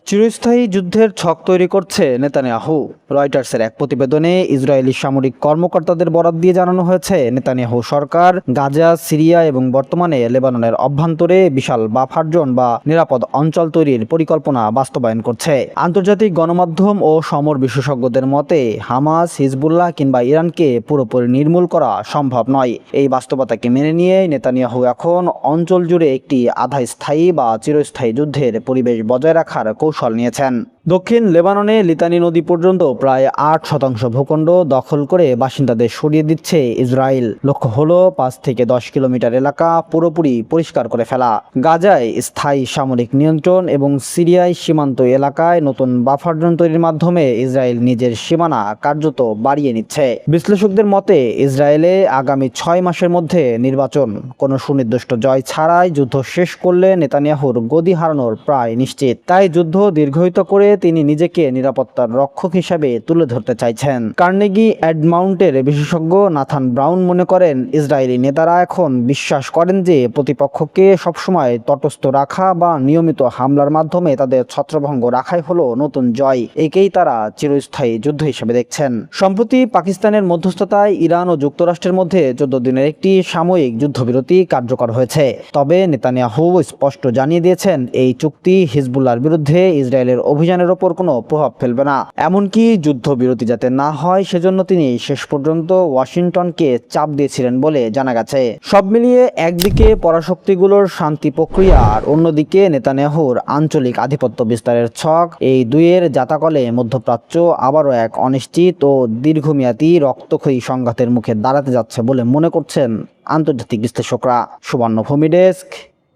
চিরস্থায়ী যুদ্ধের ছক তৈরি করছে নেতানিয়াহু। রয়টার্সের এক প্রতিবেদনে ইসরায়েলি সামরিক কর্মকর্তাদের বরাত দিয়ে জানানো হয়েছে, নেতানিয়াহু সরকার গাজা, সিরিয়া এবং বর্তমানে লেবাননের অভ্যন্তরে বিশাল বাফার জোন বা নিরাপদ অঞ্চল তৈরির পরিকল্পনা বাস্তবায়ন করছে। আন্তর্জাতিক গণমাধ্যম ও সমর বিশেষজ্ঞদের মতে হামাস, হিজবুল্লাহ কিংবা ইরানকে পুরোপুরি নির্মূল করা সম্ভব নয়। এই বাস্তবতাকে মেনে নিয়ে নেতানিয়াহু এখন অঞ্চল জুড়ে একটি আধা স্থায়ী বা চিরস্থায়ী যুদ্ধের পরিবেশ বজায় রাখার কৌশল নিয়েছেন। দক্ষিণ লেবাননে লিতানি নদী পর্যন্ত প্রায় 8% ভূখণ্ড দখল করে বাসিন্দাদের সরিয়ে দিচ্ছে ইসরায়েল। লক্ষ্য হলো 5 থেকে 10 কিলোমিটার এলাকা পুরোপুরি পরিষ্কার করে ফেলা। গাজায় স্থায়ী সামরিক নিয়ন্ত্রণ এবং সিরিয়ায় সীমান্ত এলাকায় নতুন বাফার জোন তৈরির মাধ্যমে ইসরায়েল নিজের সীমানা কার্যত বাড়িয়ে নিচ্ছে। বিশ্লেষকদের মতে ইসরায়েলে আগামী 6 মাসের মধ্যে নির্বাচন, কোনো সুনির্দিষ্ট জয় ছাড়াই যুদ্ধ শেষ করলে নেতানিয়াহুর গদি হারানোর প্রায় নিশ্চিত। তাই যুদ্ধ দীর্ঘায়িত করে তিনি নিজেকে নিরাপত্তার রক্ষক হিসেবে তুলে ধরতে চাইছেন। কার্নেগি এডমাউন্টের বিশেষজ্ঞ নাথান ব্রাউন মনে করেন, ইসরায়েলি নেতারা এখন বিশ্বাস করেন যে প্রতিপক্ষকে সবসময় তটস্থ রাখা বা নিয়মিত হামলার মাধ্যমে তাদের ছত্রভঙ্গ রাখাই হলো নতুন জয়। একেই তারা চিরস্থায়ী যুদ্ধ হিসেবে দেখছেন। সম্প্রতি পাকিস্তানের মধ্যস্থতায় ইরান ও যুক্তরাষ্ট্রের মধ্যে 14 দিনের একটি সাময়িক যুদ্ধবিরতি কার্যকর হয়েছে। তবে নেতানিয়াহু স্পষ্ট জানিয়ে দিয়েছেন, এই চুক্তি হিজবুল্লাহর বিরুদ্ধে ইসরায়েলের অভিযানের ওপর কোনো প্রভাব ফেলবে না। এমনকি যুদ্ধবিরতি যাতে না হয় সেজন্য তিনি শেষ পর্যন্ত ওয়াশিংটনকে চাপ দিয়েছিলেন বলে জানা গেছে। সব মিলিয়ে একদিকে পরাশক্তিগুলোর শান্তি প্রক্রিয়া আর অন্যদিকে নেতানিয়াহুর আঞ্চলিক আধিপত্য বিস্তারের ছক, এই দুইয়ের জাতাকলে মধ্যপ্রাচ্য আবারও এক অনিশ্চিত ও দীর্ঘমেয়াদী রক্তক্ষয়ী সংঘাতের মুখে দাঁড়াতে যাচ্ছে বলে মনে করছেন আন্তর্জাতিক বিশ্লেষকরা। সুবর্ণভূমি ডেস্ক,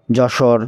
যশোর।